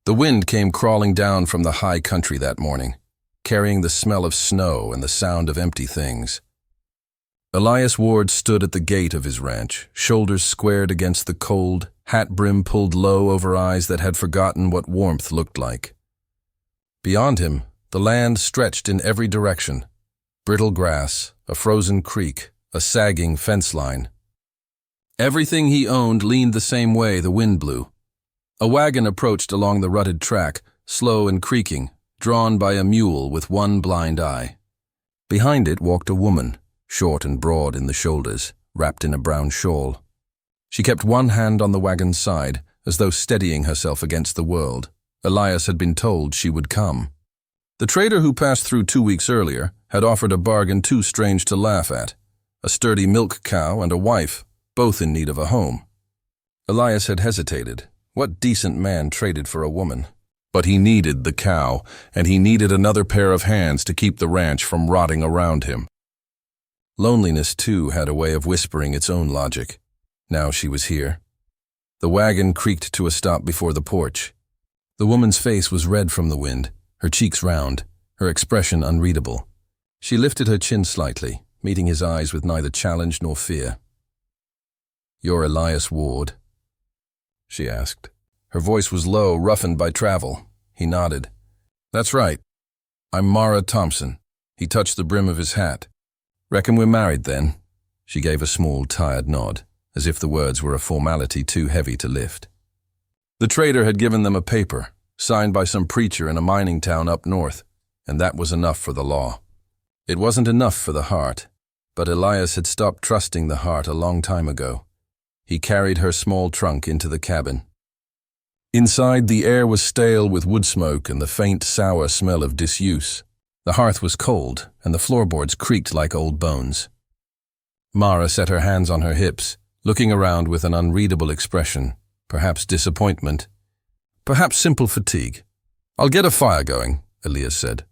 The wind came crawling down from the high country that morning, carrying the smell of snow and the sound of empty things. Elias Ward stood at the gate of his ranch, shoulders squared against the cold, hat brim pulled low over eyes that had forgotten what warmth looked like. Beyond him, the land stretched in every direction. Brittle grass, a frozen creek, a sagging fence line. Everything he owned leaned the same way the wind blew. A wagon approached along the rutted track, slow and creaking, drawn by a mule with one blind eye. Behind it walked a woman, short and broad in the shoulders, wrapped in a brown shawl. She kept one hand on the wagon's side, as though steadying herself against the world. Elias had been told she would come. The trader who passed through 2 weeks earlier had offered a bargain too strange to laugh at. A sturdy milk cow and a wife, both in need of a home. Elias had hesitated. What decent man traded for a woman? But he needed the cow, and he needed another pair of hands to keep the ranch from rotting around him. Loneliness, too, had a way of whispering its own logic. Now she was here. The wagon creaked to a stop before the porch. The woman's face was red from the wind, her cheeks round, her expression unreadable. She lifted her chin slightly, meeting his eyes with neither challenge nor fear. "You're Elias Ward?" she asked. Her voice was low, roughened by travel. He nodded. "That's right. I'm Mara Thomsen." He touched the brim of his hat. "Reckon we're married then?" She gave a small, tired nod, as if the words were a formality too heavy to lift. The trader had given them a paper, signed by some preacher in a mining town up north, and that was enough for the law. It wasn't enough for the heart, but Elias had stopped trusting the heart a long time ago. He carried her small trunk into the cabin. Inside, the air was stale with wood smoke and the faint, sour smell of disuse. The hearth was cold, and the floorboards creaked like old bones. Mara set her hands on her hips, looking around with an unreadable expression, perhaps disappointment, perhaps simple fatigue. "I'll get a fire going," Elias said.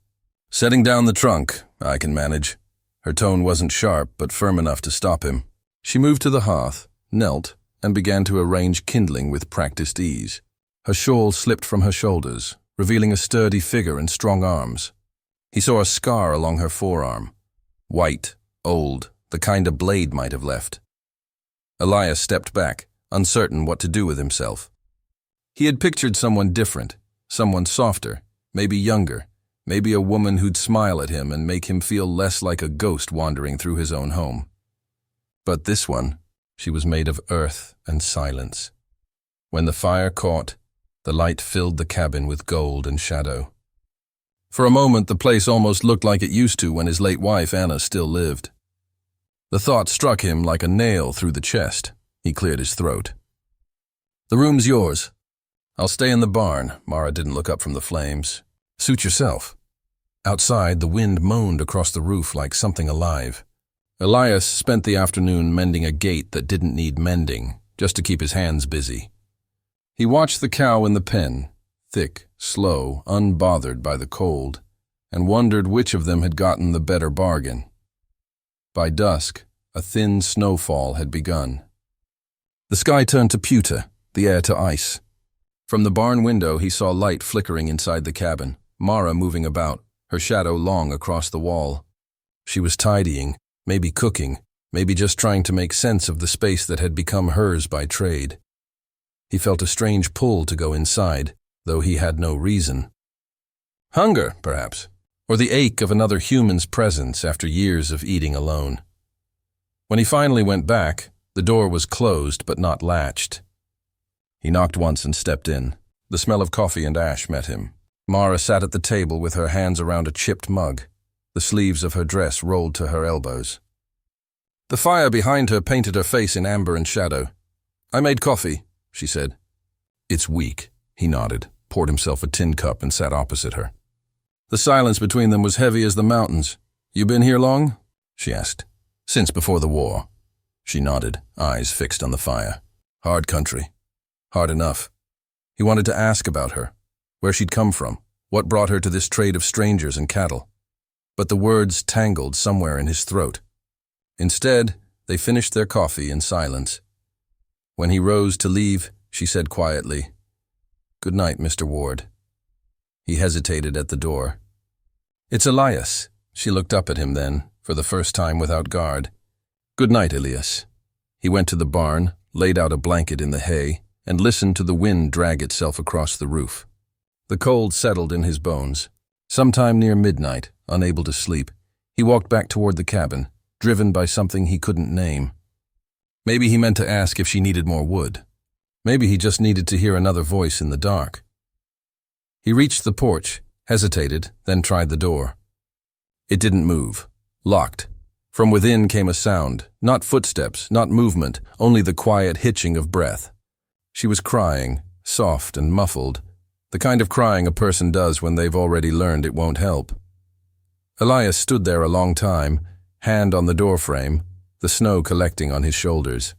"Setting down the trunk, I can manage." Her tone wasn't sharp, but firm enough to stop him. She moved to the hearth, knelt, and began to arrange kindling with practiced ease. Her shawl slipped from her shoulders, revealing a sturdy figure and strong arms. He saw a scar along her forearm. White, old, the kind a blade might have left. Elias stepped back, uncertain what to do with himself. He had pictured someone different, someone softer, maybe younger, maybe a woman who'd smile at him and make him feel less like a ghost wandering through his own home. But this one, she was made of earth and silence. When the fire caught, the light filled the cabin with gold and shadow. For a moment, the place almost looked like it used to when his late wife, Anna, still lived. The thought struck him like a nail through the chest. He cleared his throat. "The room's yours. I'll stay in the barn." Mara didn't look up from the flames. "Suit yourself." Outside, the wind moaned across the roof like something alive. Elias spent the afternoon mending a gate that didn't need mending, just to keep his hands busy. He watched the cow in the pen, thick, slow, unbothered by the cold, and wondered which of them had gotten the better bargain. By dusk, a thin snowfall had begun. The sky turned to pewter, the air to ice. From the barn window, he saw light flickering inside the cabin, Mara moving about, her shadow long across the wall. She was tidying, maybe cooking, maybe just trying to make sense of the space that had become hers by trade. He felt a strange pull to go inside, though he had no reason. Hunger, perhaps, or the ache of another human's presence after years of eating alone. When he finally went back, the door was closed but not latched. He knocked once and stepped in. The smell of coffee and ash met him. Mara sat at the table with her hands around a chipped mug. The sleeves of her dress rolled to her elbows. The fire behind her painted her face in amber and shadow. "I made coffee," she said. "It's weak," he nodded, poured himself a tin cup and sat opposite her. The silence between them was heavy as the mountains. "You been here long?" she asked. "Since before the war." She nodded, eyes fixed on the fire. "Hard country." Hard enough. He wanted to ask about her, where she'd come from, what brought her to this trade of strangers and cattle. But the words tangled somewhere in his throat. Instead, they finished their coffee in silence. When he rose to leave, she said quietly, "Good night, Mr. Ward." He hesitated at the door. "It's Elias." She looked up at him then, for the first time without guard. "Good night, Elias." He went to the barn, laid out a blanket in the hay, and listened to the wind drag itself across the roof. The cold settled in his bones. Sometime near midnight, unable to sleep, he walked back toward the cabin, driven by something he couldn't name. Maybe he meant to ask if she needed more wood. Maybe he just needed to hear another voice in the dark. He reached the porch, hesitated, then tried the door. It didn't move. Locked. From within came a sound, not footsteps, not movement, only the quiet hitching of breath. She was crying, soft and muffled, the kind of crying a person does when they've already learned it won't help. Elias stood there a long time, hand on the doorframe, the snow collecting on his shoulders.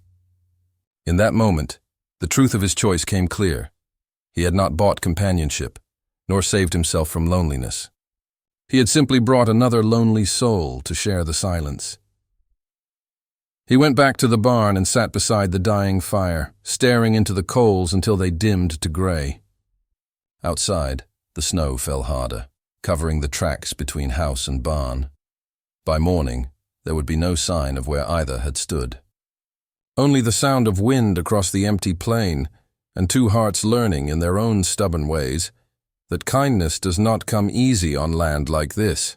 In that moment, the truth of his choice came clear. He had not bought companionship, nor saved himself from loneliness. He had simply brought another lonely soul to share the silence. He went back to the barn and sat beside the dying fire, staring into the coals until they dimmed to gray. Outside, the snow fell harder, covering the tracks between house and barn. By morning, there would be no sign of where either had stood. Only the sound of wind across the empty plain, and two hearts learning in their own stubborn ways that kindness does not come easy on land like this.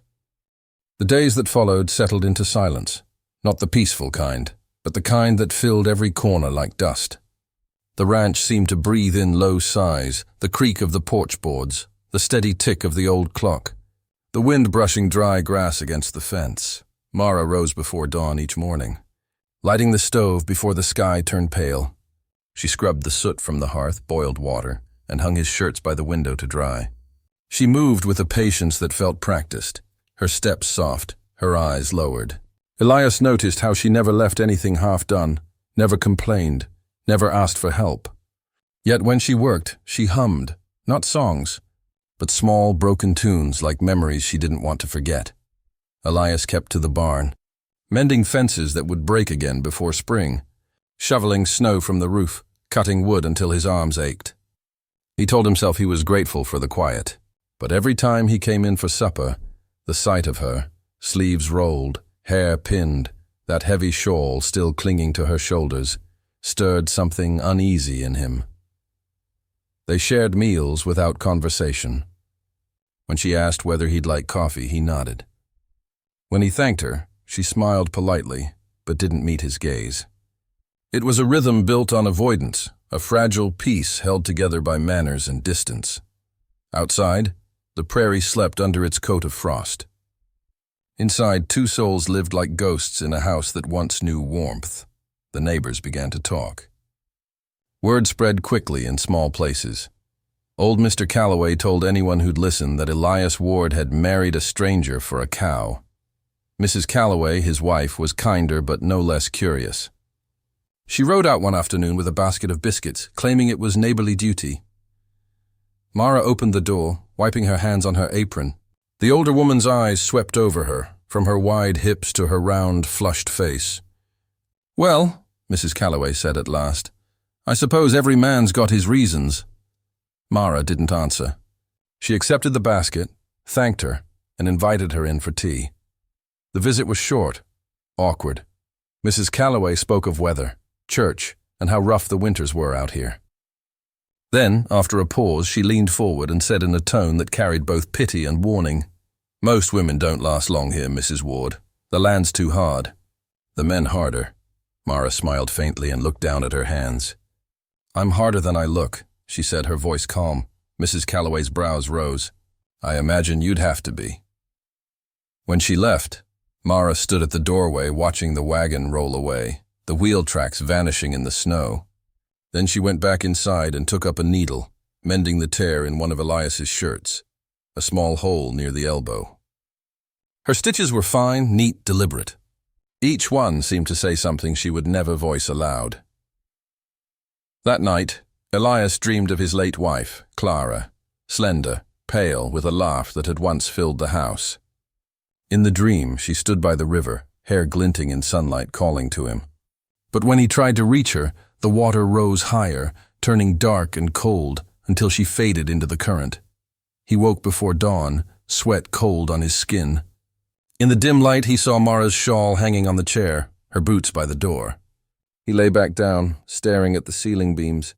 The days that followed settled into silence, not the peaceful kind, but the kind that filled every corner like dust. The ranch seemed to breathe in low sighs, the creak of the porch boards, the steady tick of the old clock, the wind brushing dry grass against the fence. Mara rose before dawn each morning, lighting the stove before the sky turned pale. She scrubbed the soot from the hearth, boiled water, and hung his shirts by the window to dry. She moved with a patience that felt practiced, her steps soft, her eyes lowered. Elias noticed how she never left anything half done, never complained, never asked for help. Yet when she worked, she hummed, not songs, but small, broken tunes like memories she didn't want to forget. Elias kept to the barn, mending fences that would break again before spring, shoveling snow from the roof, cutting wood until his arms ached. He told himself he was grateful for the quiet, but every time he came in for supper, the sight of her, sleeves rolled, hair pinned, that heavy shawl still clinging to her shoulders, stirred something uneasy in him. They shared meals without conversation. When she asked whether he'd like coffee, he nodded. When he thanked her, she smiled politely, but didn't meet his gaze. It was a rhythm built on avoidance, a fragile peace held together by manners and distance. Outside, the prairie slept under its coat of frost. Inside, two souls lived like ghosts in a house that once knew warmth. The neighbors began to talk. Word spread quickly in small places. Old Mr. Calloway told anyone who'd listen that Elias Ward had married a stranger for a cow. Mrs. Calloway, his wife, was kinder but no less curious. She rode out one afternoon with a basket of biscuits, claiming it was neighborly duty. Mara opened the door, wiping her hands on her apron. The older woman's eyes swept over her, from her wide hips to her round, flushed face. "Well," Mrs. Calloway said at last, "I suppose every man's got his reasons." Mara didn't answer. She accepted the basket, thanked her, and invited her in for tea. The visit was short, awkward. Mrs. Calloway spoke of weather, church, and how rough the winters were out here. Then, after a pause, she leaned forward and said in a tone that carried both pity and warning, "Most women don't last long here, Mrs. Ward. The land's too hard. The men harder." Mara smiled faintly and looked down at her hands. "I'm harder than I look," she said, her voice calm. Mrs. Calloway's brows rose. "I imagine you'd have to be." When she left, Mara stood at the doorway watching the wagon roll away, the wheel tracks vanishing in the snow. Then she went back inside and took up a needle, mending the tear in one of Elias's shirts, a small hole near the elbow. Her stitches were fine, neat, deliberate. Each one seemed to say something she would never voice aloud. That night, Elias dreamed of his late wife, Clara, slender, pale, with a laugh that had once filled the house. In the dream, she stood by the river, hair glinting in sunlight, calling to him. But when he tried to reach her, the water rose higher, turning dark and cold until she faded into the current. He woke before dawn, sweat cold on his skin. In the dim light, he saw Mara's shawl hanging on the chair, her boots by the door. He lay back down, staring at the ceiling beams,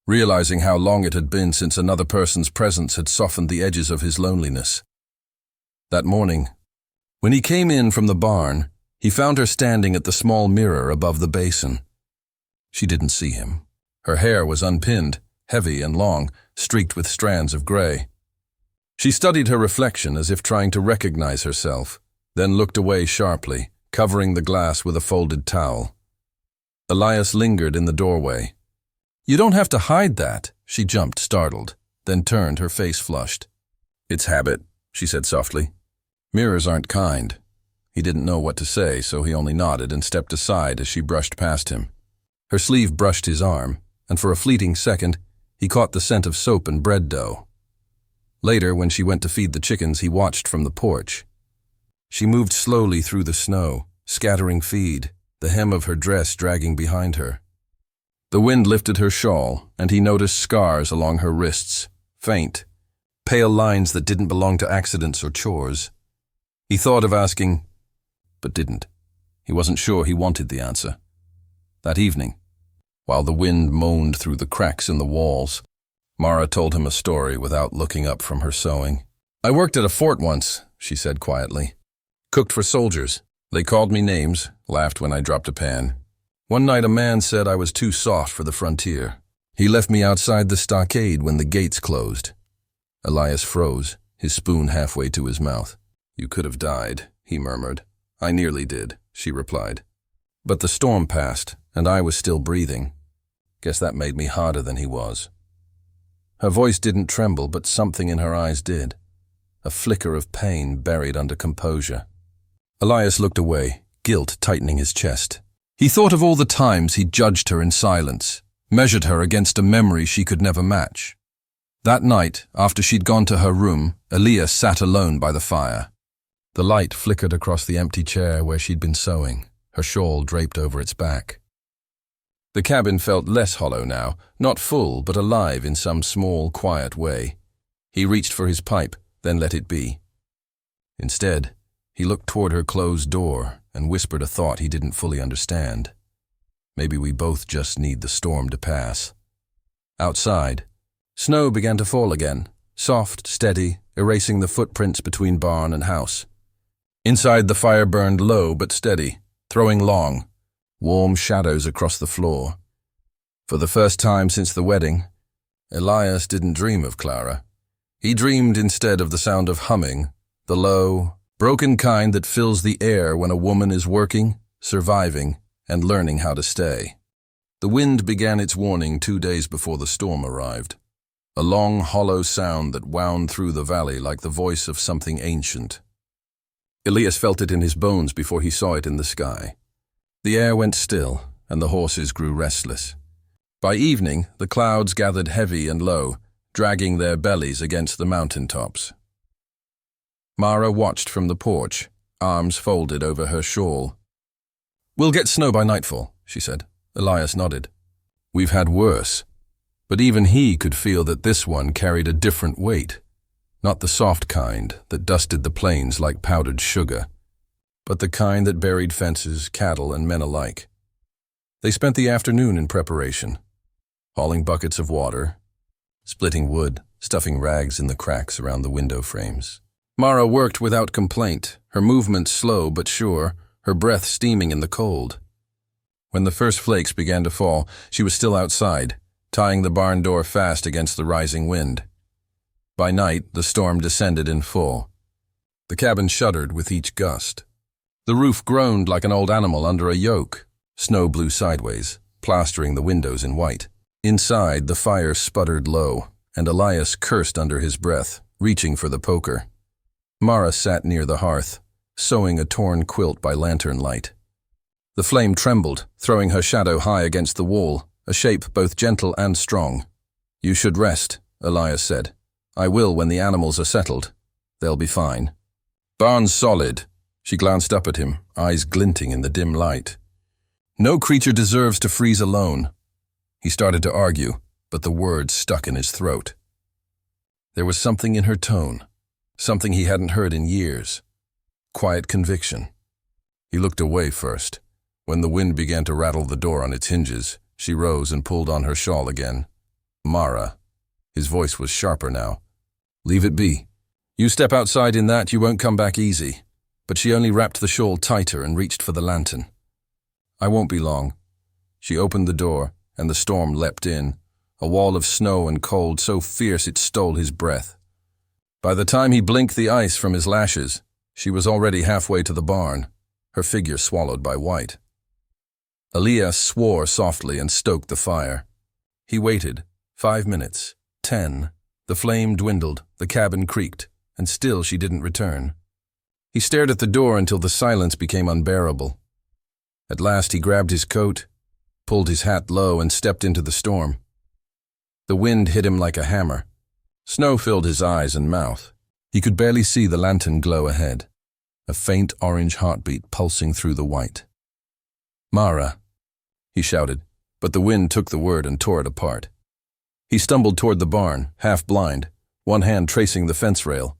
realizing how long it had been since another person's presence had softened the edges of his loneliness. That morning, when he came in from the barn, he found her standing at the small mirror above the basin. She didn't see him. Her hair was unpinned, heavy and long, streaked with strands of gray. She studied her reflection as if trying to recognize herself, then looked away sharply, covering the glass with a folded towel. Elias lingered in the doorway. "You don't have to hide that," she jumped, startled, then turned, her face flushed. "It's habit," she said softly. "Mirrors aren't kind." He didn't know what to say, so he only nodded and stepped aside as she brushed past him. Her sleeve brushed his arm, and for a fleeting second, he caught the scent of soap and bread dough. Later, when she went to feed the chickens, he watched from the porch. She moved slowly through the snow, scattering feed, the hem of her dress dragging behind her. The wind lifted her shawl, and he noticed scars along her wrists, faint, pale lines that didn't belong to accidents or chores. He thought of asking, but didn't. He wasn't sure he wanted the answer. That evening, while the wind moaned through the cracks in the walls, Mara told him a story without looking up from her sewing. "I worked at a fort once," she said quietly. "Cooked for soldiers. They called me names, laughed when I dropped a pan. One night a man said I was too soft for the frontier. He left me outside the stockade when the gates closed." Elias froze, his spoon halfway to his mouth. "You could have died," he murmured. "I nearly did," she replied. "But the storm passed, and I was still breathing. Guess that made me harder than he was." Her voice didn't tremble, but something in her eyes did. A flicker of pain buried under composure. Elias looked away, guilt tightening his chest. He thought of all the times he'd judged her in silence, measured her against a memory she could never match. That night, after she'd gone to her room, Elias sat alone by the fire. The light flickered across the empty chair where she'd been sewing, her shawl draped over its back. The cabin felt less hollow now, not full, but alive in some small, quiet way. He reached for his pipe, then let it be. Instead, he looked toward her closed door and whispered a thought he didn't fully understand. Maybe we both just need the storm to pass. Outside, snow began to fall again, soft, steady, erasing the footprints between barn and house. Inside, the fire burned low but steady, throwing long, warm shadows across the floor. For the first time since the wedding, Elias didn't dream of Clara. He dreamed instead of the sound of humming, the low, broken kind that fills the air when a woman is working, surviving, and learning how to stay. The wind began its warning 2 days before the storm arrived. A long, hollow sound that wound through the valley like the voice of something ancient. Elias felt it in his bones before he saw it in the sky. The air went still, and the horses grew restless. By evening, the clouds gathered heavy and low, dragging their bellies against the mountain tops. Mara watched from the porch, arms folded over her shawl. "We'll get snow by nightfall," she said. Elias nodded. "We've had worse." But even he could feel that this one carried a different weight. Not the soft kind that dusted the plains like powdered sugar, but the kind that buried fences, cattle, and men alike. They spent the afternoon in preparation, hauling buckets of water, splitting wood, stuffing rags in the cracks around the window frames. Mara worked without complaint, her movements slow but sure, her breath steaming in the cold. When the first flakes began to fall, she was still outside, tying the barn door fast against the rising wind. By night, the storm descended in full. The cabin shuddered with each gust. The roof groaned like an old animal under a yoke. Snow blew sideways, plastering the windows in white. Inside, the fire sputtered low, and Elias cursed under his breath, reaching for the poker. Mara sat near the hearth, sewing a torn quilt by lantern light. The flame trembled, throwing her shadow high against the wall, a shape both gentle and strong. "You should rest," Elias said. "I will when the animals are settled. They'll be fine." "Barn's solid." She glanced up at him, eyes glinting in the dim light. "No creature deserves to freeze alone." He started to argue, but the words stuck in his throat. There was something in her tone, something he hadn't heard in years. Quiet conviction. He looked away first. When the wind began to rattle the door on its hinges, she rose and pulled on her shawl again. "Mara." His voice was sharper now. "Leave it be. You step outside in that, you won't come back easy." But she only wrapped the shawl tighter and reached for the lantern. "I won't be long." She opened the door, and the storm leapt in, a wall of snow and cold so fierce it stole his breath. By the time he blinked the ice from his lashes, she was already halfway to the barn, her figure swallowed by white. Elias swore softly and stoked the fire. He waited. 5 minutes. 10. The flame dwindled, the cabin creaked, and still she didn't return. He stared at the door until the silence became unbearable. At last he grabbed his coat, pulled his hat low, and stepped into the storm. The wind hit him like a hammer. Snow filled his eyes and mouth. He could barely see the lantern glow ahead, a faint orange heartbeat pulsing through the white. "Mara," he shouted, but the wind took the word and tore it apart. He stumbled toward the barn, half blind, one hand tracing the fence rail.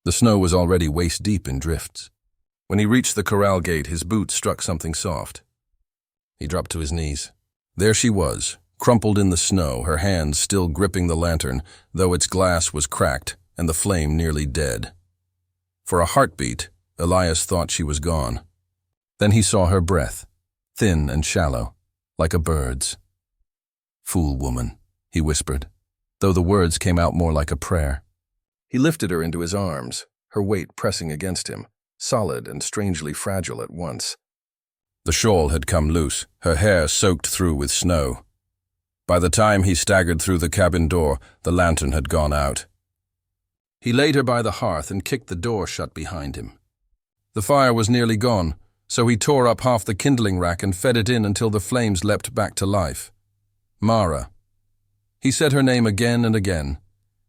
The snow was already waist-deep in drifts. When he reached the corral gate, his boot struck something soft. He dropped to his knees. There she was, crumpled in the snow, her hands still gripping the lantern, though its glass was cracked and the flame nearly dead. For a heartbeat, Elias thought she was gone. Then he saw her breath, thin and shallow, like a bird's. "Fool woman," he whispered, though the words came out more like a prayer. He lifted her into his arms, her weight pressing against him, solid and strangely fragile at once. The shawl had come loose, her hair soaked through with snow. By the time he staggered through the cabin door, the lantern had gone out. He laid her by the hearth and kicked the door shut behind him. The fire was nearly gone, so he tore up half the kindling rack and fed it in until the flames leapt back to life. "Mara." He said her name again and again,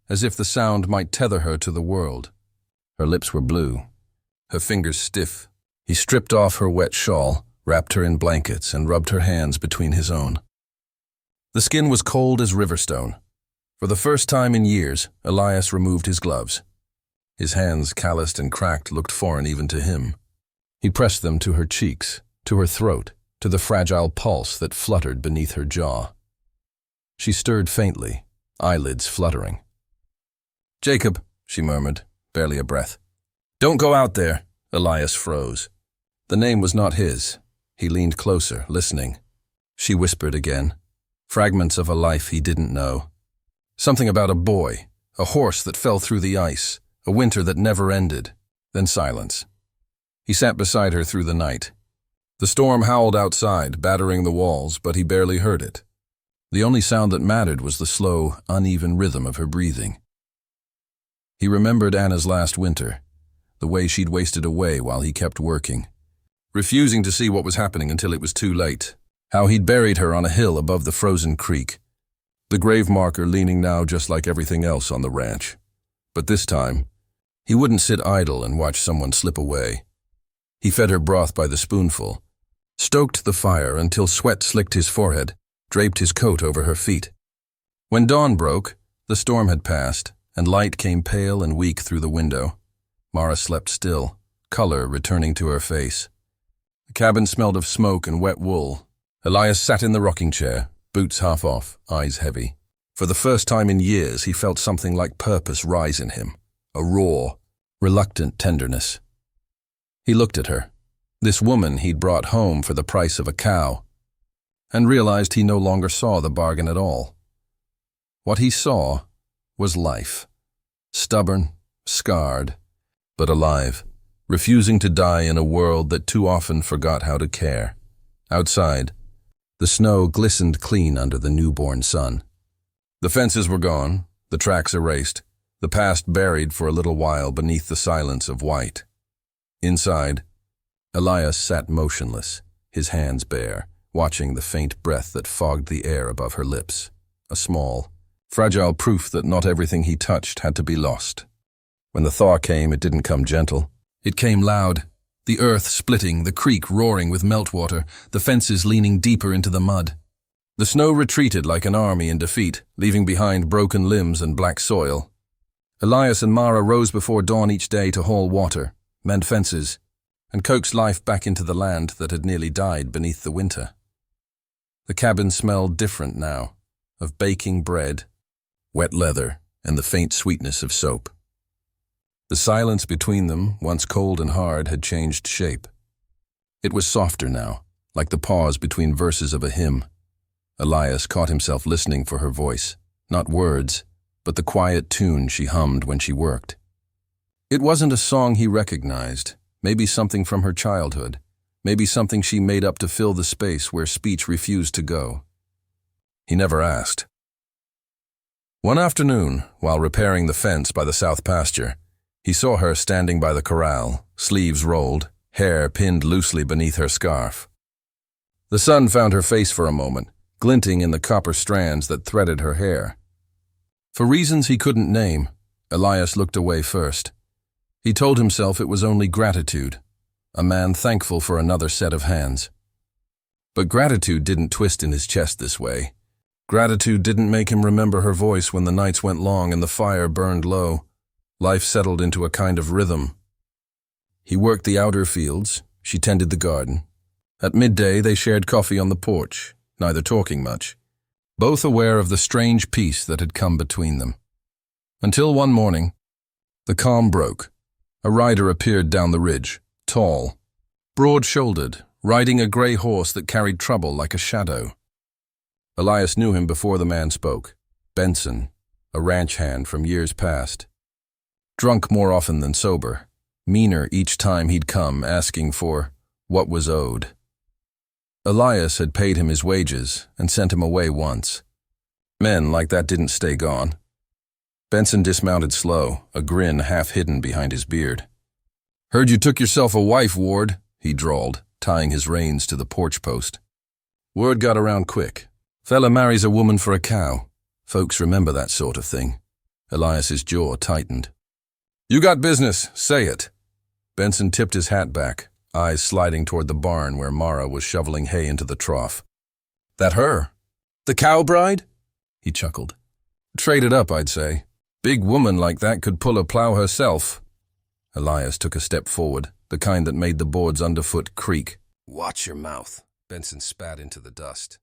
as if the sound might tether her to the world. Her lips were blue, her fingers stiff. He stripped off her wet shawl, wrapped her in blankets, and rubbed her hands between his own. The skin was cold as riverstone. For the first time in years, Elias removed his gloves. His hands, calloused and cracked, looked foreign even to him. He pressed them to her cheeks, to her throat, to the fragile pulse that fluttered beneath her jaw. She stirred faintly, eyelids fluttering. "Jacob," she murmured, barely a breath. "Don't go out there." Elias froze. The name was not his. He leaned closer, listening. She whispered again, fragments of a life he didn't know. Something about a boy, a horse that fell through the ice, a winter that never ended, then silence. He sat beside her through the night. The storm howled outside, battering the walls, but he barely heard it. The only sound that mattered was the slow, uneven rhythm of her breathing. He remembered Anna's last winter, the way she'd wasted away while he kept working, refusing to see what was happening until it was too late, how he'd buried her on a hill above the frozen creek, the grave marker leaning now just like everything else on the ranch. But this time, he wouldn't sit idle and watch someone slip away. He fed her broth by the spoonful, stoked the fire until sweat slicked his forehead, draped his coat over her feet. When dawn broke, the storm had passed, and light came pale and weak through the window. Mara slept still, color returning to her face. The cabin smelled of smoke and wet wool. Elias sat in the rocking chair, boots half off, eyes heavy. For the first time in years, he felt something like purpose rise in him, a raw, reluctant tenderness. He looked at her, this woman he'd brought home for the price of a cow, and realized he no longer saw the bargain at all. What he saw was life, stubborn, scarred, but alive, refusing to die in a world that too often forgot how to care. Outside, the snow glistened clean under the newborn sun. The fences were gone, the tracks erased, the past buried for a little while beneath the silence of white. Inside, Elias sat motionless, his hands bare, watching the faint breath that fogged the air above her lips, a small, fragile proof that not everything he touched had to be lost. When the thaw came, it didn't come gentle. It came loud, the earth splitting, the creek roaring with meltwater, the fences leaning deeper into the mud. The snow retreated like an army in defeat, leaving behind broken limbs and black soil. Elias and Mara rose before dawn each day to haul water, mend fences, and coax life back into the land that had nearly died beneath the winter. The cabin smelled different now, of baking bread, wet leather, and the faint sweetness of soap. The silence between them, once cold and hard, had changed shape. It was softer now, like the pause between verses of a hymn. Elias caught himself listening for her voice, not words, but the quiet tune she hummed when she worked. It wasn't a song he recognized, maybe something from her childhood, maybe something she made up to fill the space where speech refused to go. He never asked. One afternoon, while repairing the fence by the south pasture, he saw her standing by the corral, sleeves rolled, hair pinned loosely beneath her scarf. The sun found her face for a moment, glinting in the copper strands that threaded her hair. For reasons he couldn't name, Elias looked away first. He told himself it was only gratitude, a man thankful for another set of hands. But gratitude didn't twist in his chest this way. Gratitude didn't make him remember her voice when the nights went long and the fire burned low. Life settled into a kind of rhythm. He worked the outer fields, she tended the garden. At midday they shared coffee on the porch, neither talking much, both aware of the strange peace that had come between them. Until one morning, the calm broke. A rider appeared down the ridge, tall, broad-shouldered, riding a gray horse that carried trouble like a shadow. Elias knew him before the man spoke. Benson, a ranch hand from years past. Drunk more often than sober, meaner each time he'd come asking for what was owed. Elias had paid him his wages and sent him away once. Men like that didn't stay gone. Benson dismounted slow, a grin half hidden behind his beard. "Heard you took yourself a wife, Ward," he drawled, tying his reins to the porch post. Word got around quick. Fella marries a woman for a cow. Folks remember that sort of thing. Elias's jaw tightened. "You got business, say it." Benson tipped his hat back, eyes sliding toward the barn where Mara was shoveling hay into the trough. "That her? The cow bride?" He chuckled. "Traded up, I'd say. Big woman like that could pull a plow herself." Elias took a step forward, the kind that made the boards underfoot creak. "Watch your mouth," Benson spat into the dust.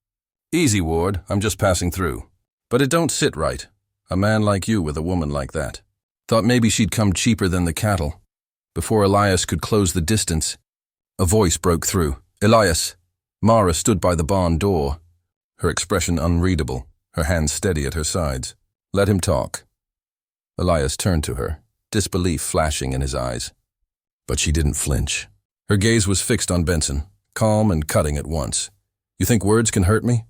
"Easy, Ward, I'm just passing through. But it don't sit right. A man like you with a woman like that. Thought maybe she'd come cheaper than the cattle." Before Elias could close the distance, a voice broke through. "Elias!" Mara stood by the barn door, her expression unreadable, her hands steady at her sides. "Let him talk." Elias turned to her, disbelief flashing in his eyes. But she didn't flinch. Her gaze was fixed on Benson, calm and cutting at once. "You think words can hurt me?"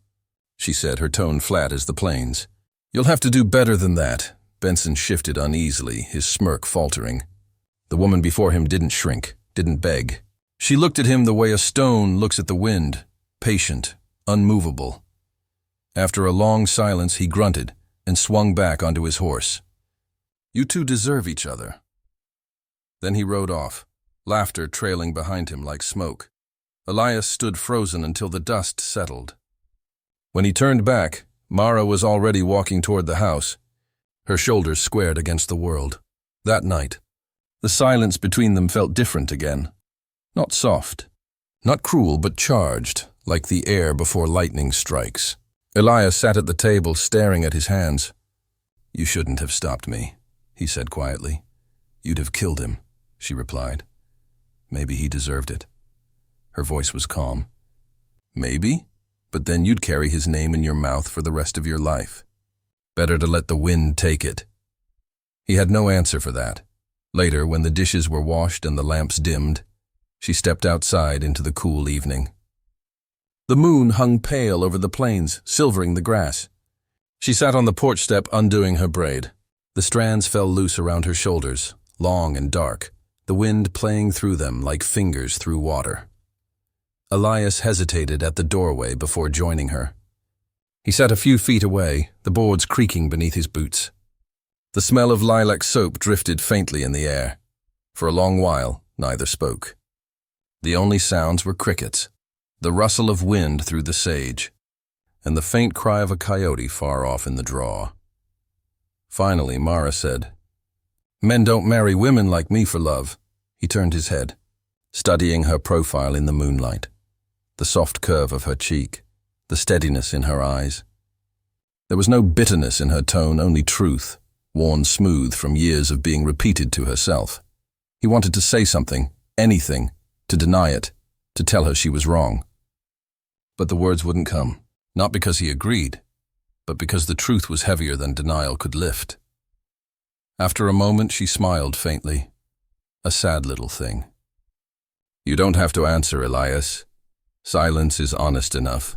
she said, her tone flat as the plains. "You'll have to do better than that." Benson shifted uneasily, his smirk faltering. The woman before him didn't shrink, didn't beg. She looked at him the way a stone looks at the wind, patient, unmovable. After a long silence, he grunted and swung back onto his horse. "You two deserve each other." Then he rode off, laughter trailing behind him like smoke. Elias stood frozen until the dust settled. When he turned back, Mara was already walking toward the house, her shoulders squared against the world. That night, the silence between them felt different again. Not soft, not cruel, but charged, like the air before lightning strikes. Elias sat at the table staring at his hands. "You shouldn't have stopped me," he said quietly. "You'd have killed him," she replied. "Maybe he deserved it." Her voice was calm. "Maybe, but then you'd carry his name in your mouth for the rest of your life. Better to let the wind take it." He had no answer for that. Later, when the dishes were washed and the lamps dimmed, she stepped outside into the cool evening. The moon hung pale over the plains, silvering the grass. She sat on the porch step undoing her braid. The strands fell loose around her shoulders, long and dark, the wind playing through them like fingers through water. Elias hesitated at the doorway before joining her. He sat a few feet away, the boards creaking beneath his boots. The smell of lilac soap drifted faintly in the air. For a long while, neither spoke. The only sounds were crickets, the rustle of wind through the sage. and the faint cry of a coyote far off in the draw. Finally, Mara said, "Men don't marry women like me for love." He turned his head, studying her profile in the moonlight, the soft curve of her cheek, the steadiness in her eyes. There was no bitterness in her tone, only truth, worn smooth from years of being repeated to herself. He wanted to say something, anything, to deny it, to tell her she was wrong. But the words wouldn't come, not because he agreed, but because the truth was heavier than denial could lift. After a moment, she smiled faintly, a sad little thing. "You don't have to answer, Elias. Silence is honest enough."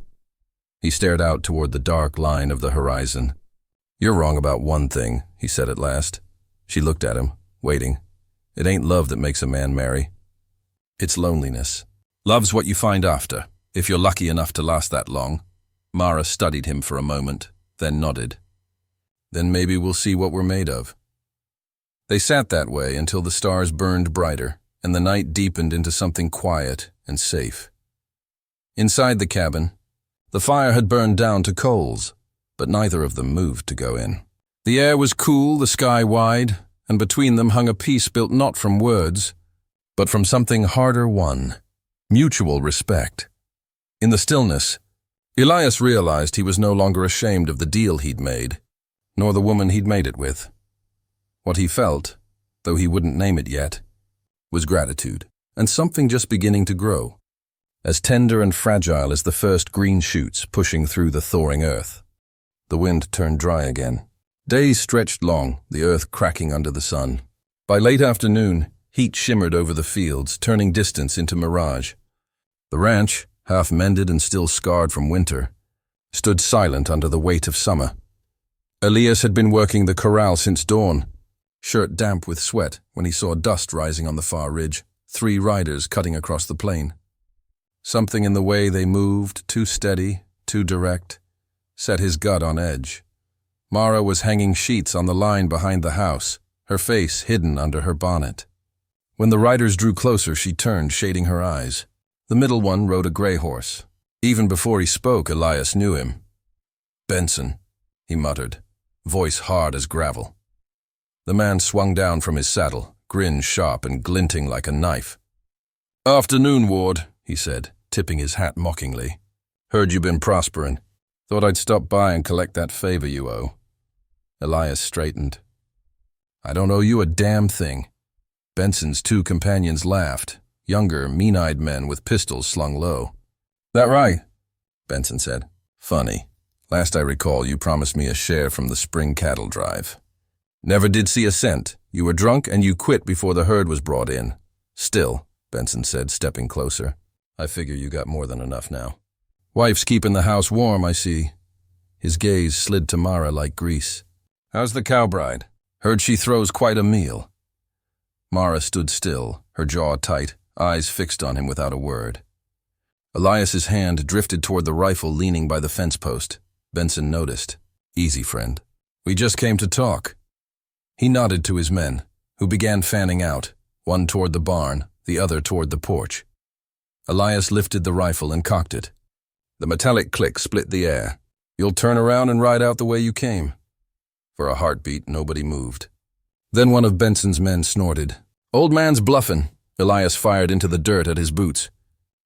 He stared out toward the dark line of the horizon. "You're wrong about one thing," he said at last. She looked at him, waiting. "It ain't love that makes a man marry. It's loneliness. Love's what you find after, if you're lucky enough to last that long." Mara studied him for a moment, then nodded. "Then maybe we'll see what we're made of." They sat that way until the stars burned brighter and the night deepened into something quiet and safe. Inside the cabin, the fire had burned down to coals, but neither of them moved to go in. The air was cool, the sky wide, and between them hung a peace built not from words, but from something harder won, mutual respect. In the stillness, Elias realized he was no longer ashamed of the deal he'd made, nor the woman he'd made it with. What he felt, though he wouldn't name it yet, was gratitude, and something just beginning to grow, as tender and fragile as the first green shoots pushing through the thawing earth. The wind turned dry again. Days stretched long, the earth cracking under the sun. By late afternoon, heat shimmered over the fields, turning distance into mirage. The ranch, half mended and still scarred from winter, stood silent under the weight of summer. Elias had been working the corral since dawn, shirt damp with sweat when he saw dust rising on the far ridge, 3 riders cutting across the plain. Something in the way they moved, too steady, too direct, set his gut on edge. Mara was hanging sheets on the line behind the house, her face hidden under her bonnet. When the riders drew closer, she turned, shading her eyes. The middle one rode a gray horse. Even before he spoke, Elias knew him. "Benson," he muttered, voice hard as gravel. The man swung down from his saddle, grin sharp and glinting like a knife. "Afternoon, Ward," he said, tipping his hat mockingly. "Heard you been prosperin'. Thought I'd stop by and collect that favor you owe." Elias straightened. "I don't owe you a damn thing." Benson's 2 companions laughed, younger, mean-eyed men with pistols slung low. "That right?" Benson said. "Funny. Last I recall, you promised me a share from the spring cattle drive. Never did see a cent. You were drunk and you quit before the herd was brought in. Still," Benson said, stepping closer, "I figure you got more than enough now. Wife's keeping the house warm, I see." His gaze slid to Mara like grease. "How's the cow bride? Heard she throws quite a meal." Mara stood still, her jaw tight, eyes fixed on him without a word. Elias's hand drifted toward the rifle leaning by the fence post. Benson noticed. "Easy, friend. We just came to talk." He nodded to his men, who began fanning out, one toward the barn, the other toward the porch. Elias lifted the rifle and cocked it. The metallic click split the air. "You'll turn around and ride out the way you came." For a heartbeat, nobody moved. Then one of Benson's men snorted. "Old man's bluffin'." Elias fired into the dirt at his boots.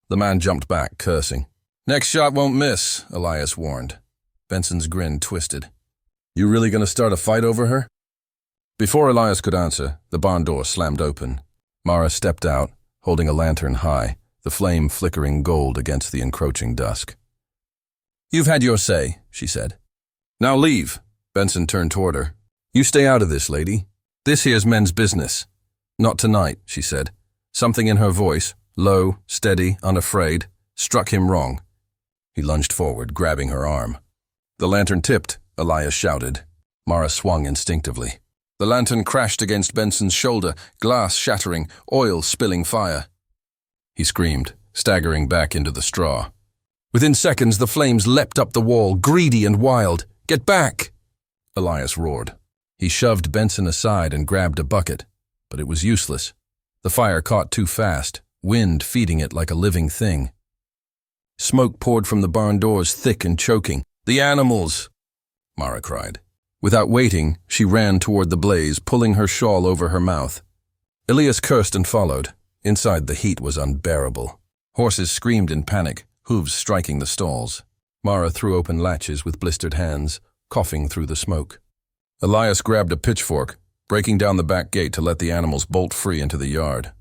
The man jumped back, cursing. "Next shot won't miss," Elias warned. Benson's grin twisted. "You really gonna start a fight over her?" Before Elias could answer, the barn door slammed open. Mara stepped out, holding a lantern high, the flame flickering gold against the encroaching dusk. "You've had your say," she said. "Now leave." Benson turned toward her. "You stay out of this, lady. This here's men's business." "Not tonight," she said. Something in her voice, low, steady, unafraid, struck him wrong. He lunged forward, grabbing her arm. "The lantern tipped," Elias shouted. Mara swung instinctively. The lantern crashed against Benson's shoulder, glass shattering, oil spilling fire. He screamed, staggering back into the straw. Within seconds, the flames leapt up the wall, greedy and wild. "Get back!" Elias roared. He shoved Benson aside and grabbed a bucket, but it was useless. The fire caught too fast, wind feeding it like a living thing. Smoke poured from the barn doors, thick and choking. "The animals!" Mara cried. Without waiting, she ran toward the blaze, pulling her shawl over her mouth. Elias cursed and followed. Inside, the heat was unbearable. Horses screamed in panic, hooves striking the stalls. Mara threw open latches with blistered hands, coughing through the smoke. Elias grabbed a pitchfork, breaking down the back gate to let the animals bolt free into the yard.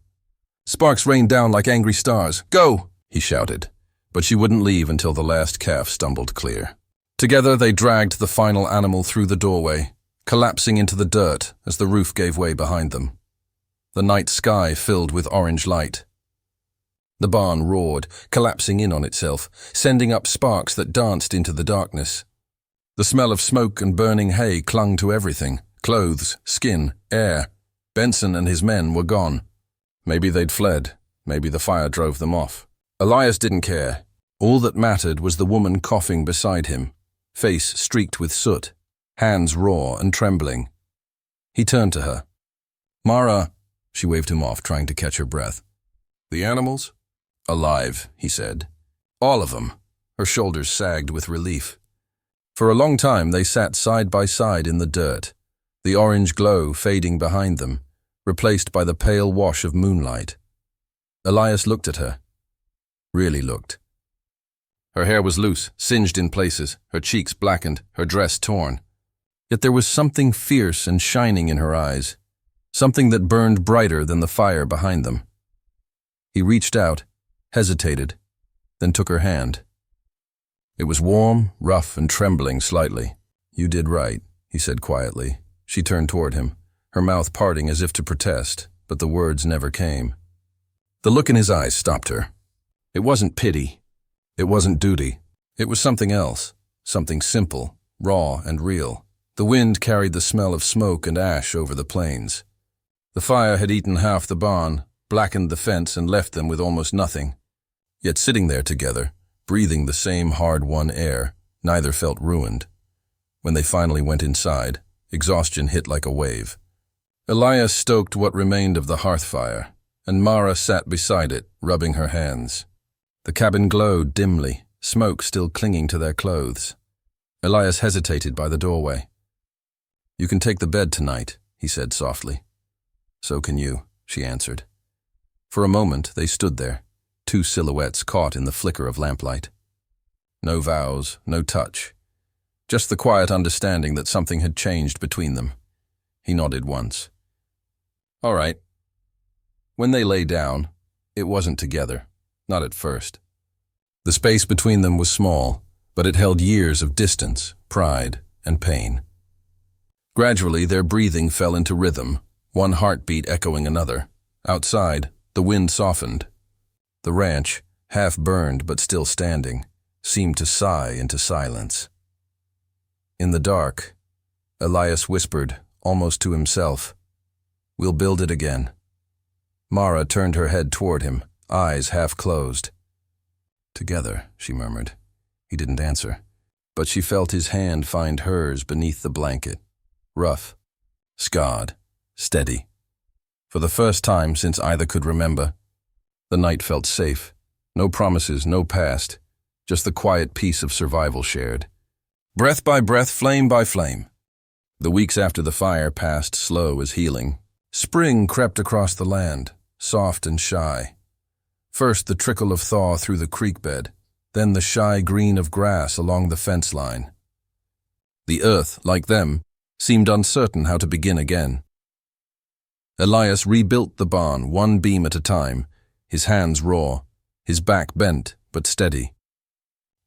Sparks rained down like angry stars. "Go!" he shouted, but she wouldn't leave until the last calf stumbled clear. Together they dragged the final animal through the doorway, collapsing into the dirt as the roof gave way behind them. The night sky filled with orange light. The barn roared, collapsing in on itself, sending up sparks that danced into the darkness. The smell of smoke and burning hay clung to everything: clothes, skin, air. Benson and his men were gone. Maybe they'd fled. Maybe the fire drove them off. Elias didn't care. All that mattered was the woman coughing beside him, face streaked with soot, hands raw and trembling. He turned to her. "Mara," she waved him off, trying to catch her breath. "The animals?" "Alive," he said. "All of them." Her shoulders sagged with relief. For a long time they sat side by side in the dirt, the orange glow fading behind them, replaced by the pale wash of moonlight. Elias looked at her. Really looked. Her hair was loose, singed in places, her cheeks blackened, her dress torn. Yet there was something fierce and shining in her eyes, something that burned brighter than the fire behind them. He reached out, hesitated, then took her hand. It was warm, rough, and trembling slightly. "You did right," he said quietly. She turned toward him, her mouth parting as if to protest, but the words never came. The look in his eyes stopped her. It wasn't pity. It wasn't duty. It was something else, something simple, raw, and real. The wind carried the smell of smoke and ash over the plains. The fire had eaten half the barn, blackened the fence, and left them with almost nothing. Yet sitting there together, breathing the same hard-won air, neither felt ruined. When they finally went inside, exhaustion hit like a wave. Elias stoked what remained of the hearth fire, and Mara sat beside it, rubbing her hands. The cabin glowed dimly, smoke still clinging to their clothes. Elias hesitated by the doorway. "You can take the bed tonight," he said softly. "So can you," she answered. For a moment they stood there, two silhouettes caught in the flicker of lamplight. No vows, no touch. Just the quiet understanding that something had changed between them. He nodded once. "All right." When they lay down, it wasn't together, not at first. The space between them was small, but it held years of distance, pride, and pain. Gradually, their breathing fell into rhythm, one heartbeat echoing another. Outside, the wind softened. The ranch, half burned but still standing, seemed to sigh into silence. In the dark, Elias whispered, almost to himself, "We'll build it again." Mara turned her head toward him, eyes half closed. "Together," she murmured. He didn't answer, but she felt his hand find hers beneath the blanket. Rough, scarred, steady. For the first time since either could remember, the night felt safe. No promises, no past, just the quiet peace of survival shared. Breath by breath, flame by flame. The weeks after the fire passed slow as healing. Spring crept across the land, soft and shy. First the trickle of thaw through the creek bed, then the shy green of grass along the fence line. The earth, like them, seemed uncertain how to begin again. Elias rebuilt the barn one beam at a time, his hands raw, his back bent but steady.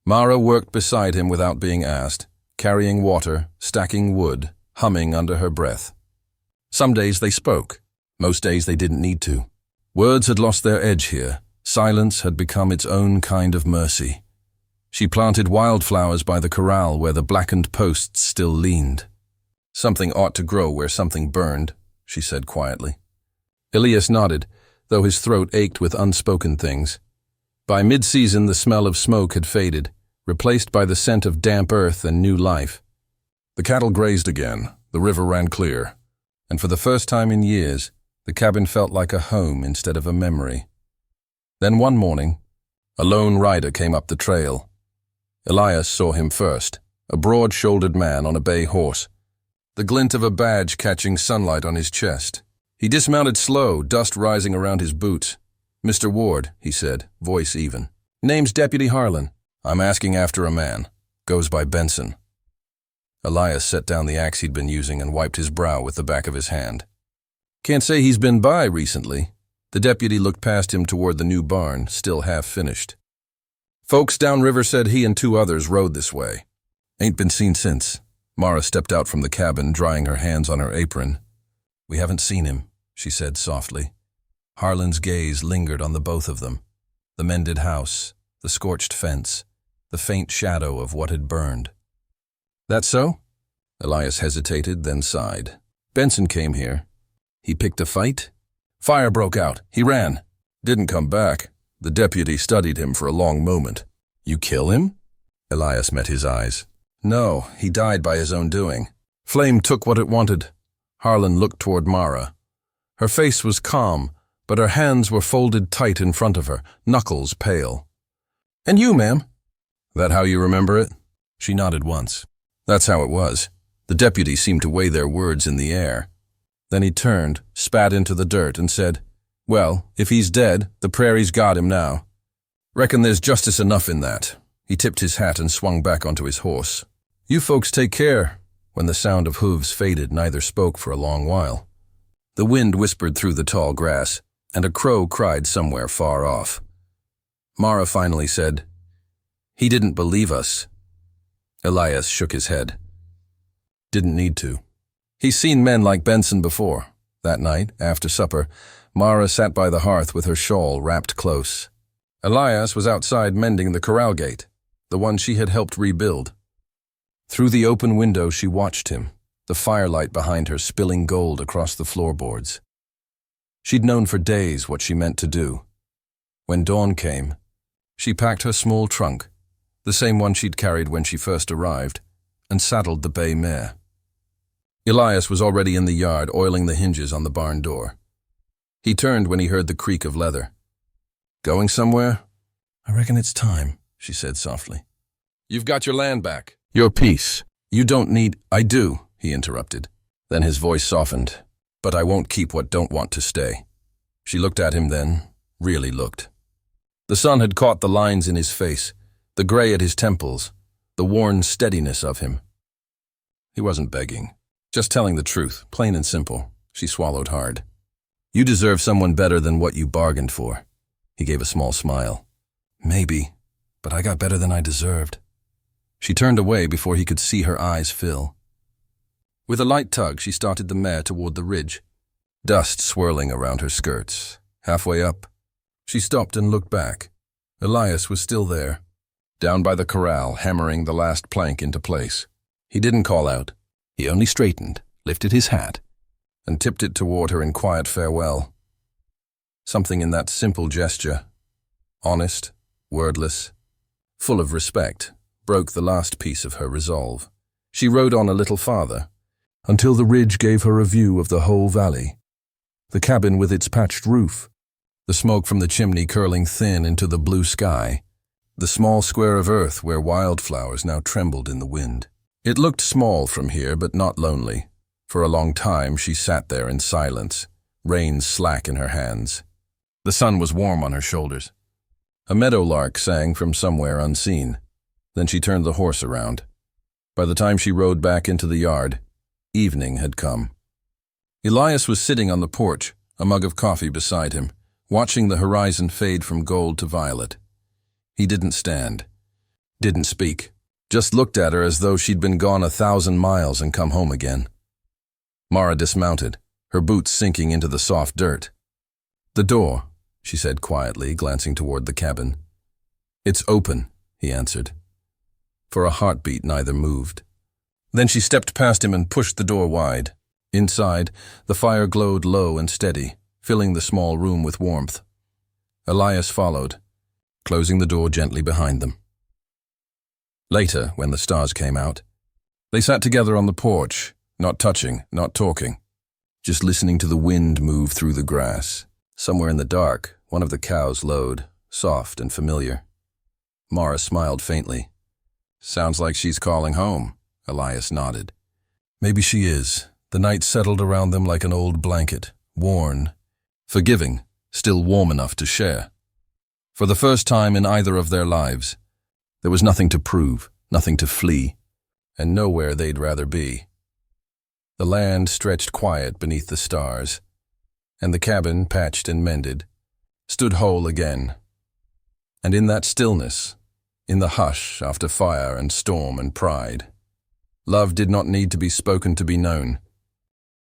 Mara worked beside him without being asked, carrying water, stacking wood, humming under her breath. Some days they spoke. Most days they didn't need to. Words had lost their edge here. Silence had become its own kind of mercy. She planted wildflowers by the corral where the blackened posts still leaned. "Something ought to grow where something burned," she said quietly. Elias nodded, though his throat ached with unspoken things. By mid-season the smell of smoke had faded, replaced by the scent of damp earth and new life. The cattle grazed again, the river ran clear, and for the first time in years, the cabin felt like a home instead of a memory. Then one morning, a lone rider came up the trail. Elias saw him first, a broad-shouldered man on a bay horse, the glint of a badge catching sunlight on his chest. He dismounted slow, dust rising around his boots. "Mr. Ward," he said, voice even. "Name's Deputy Harlan. I'm asking after a man. Goes by Benson." Elias set down the axe he'd been using and wiped his brow with the back of his hand. "Can't say he's been by recently." The deputy looked past him toward the new barn, still half-finished. "Folks downriver said he and 2 others rode this way. Ain't been seen since." Mara stepped out from the cabin, drying her hands on her apron. "We haven't seen him," she said softly. Harlan's gaze lingered on the both of them. The mended house, the scorched fence, the faint shadow of what had burned. "That so?" Elias hesitated, then sighed. "Benson came here. He picked a fight. Fire broke out. He ran. Didn't come back." The deputy studied him for a long moment. "You kill him?" Elias met his eyes. "No, he died by his own doing. Flame took what it wanted." Harlan looked toward Mara. Her face was calm, but her hands were folded tight in front of her, knuckles pale. "And you, ma'am?" "That how you remember it?" She nodded once. "That's how it was." The deputy seemed to weigh their words in the air. Then he turned, spat into the dirt, and said, "Well, if he's dead, the prairie's got him now. Reckon there's justice enough in that." He tipped his hat and swung back onto his horse. "You folks take care." When the sound of hooves faded, neither spoke for a long while. The wind whispered through the tall grass, and a crow cried somewhere far off. Mara finally said, "He didn't believe us." Elias shook his head. "Didn't need to. He's seen men like Benson before." That night, after supper, Mara sat by the hearth with her shawl wrapped close. Elias was outside mending the corral gate, the one she had helped rebuild. Through the open window she watched him, the firelight behind her spilling gold across the floorboards. She'd known for days what she meant to do. When dawn came, she packed her small trunk, the same one she'd carried when she first arrived, and saddled the bay mare. Elias was already in the yard, oiling the hinges on the barn door. He turned when he heard the creak of leather. "Going somewhere?" "I reckon it's time," she said softly. "You've got your land back. Your piece. You don't need—" "I do," he interrupted. Then his voice softened. "But I won't keep what don't want to stay." She looked at him then, really looked. The sun had caught the lines in his face, the gray at his temples, the worn steadiness of him. He wasn't begging, just telling the truth, plain and simple. She swallowed hard. "You deserve someone better than what you bargained for." He gave a small smile. "Maybe, but I got better than I deserved." She turned away before he could see her eyes fill. With a light tug, she started the mare toward the ridge, dust swirling around her skirts. Halfway up, she stopped and looked back. Elias was still there, down by the corral, hammering the last plank into place. He didn't call out. He only straightened, lifted his hat, and tipped it toward her in quiet farewell. Something in that simple gesture, honest, wordless, full of respect, broke the last piece of her resolve. She rode on a little farther, until the ridge gave her a view of the whole valley. The cabin with its patched roof, the smoke from the chimney curling thin into the blue sky, the small square of earth where wildflowers now trembled in the wind. It looked small from here, but not lonely. For a long time she sat there in silence, reins slack in her hands. The sun was warm on her shoulders. A meadowlark sang from somewhere unseen. Then she turned the horse around. By the time she rode back into the yard, evening had come. Elias was sitting on the porch, a mug of coffee beside him, watching the horizon fade from gold to violet. He didn't stand, didn't speak, just looked at her as though she'd been gone 1,000 miles and come home again. Mara dismounted, her boots sinking into the soft dirt. "The door," she said quietly, glancing toward the cabin. "It's open," he answered. For a heartbeat, neither moved. Then she stepped past him and pushed the door wide. Inside, the fire glowed low and steady, filling the small room with warmth. Elias followed, closing the door gently behind them. Later, when the stars came out, they sat together on the porch, not touching, not talking, just listening to the wind move through the grass. Somewhere in the dark, one of the cows lowed, soft and familiar. Mara smiled faintly. Sounds like she's calling home, Elias nodded. Maybe she is. The night settled around them like an old blanket, worn, forgiving, still warm enough to share. For the first time in either of their lives, there was nothing to prove, nothing to flee, and nowhere they'd rather be. The land stretched quiet beneath the stars, and the cabin, patched and mended, stood whole again. And in that stillness, in the hush after fire and storm and pride, love did not need to be spoken to be known.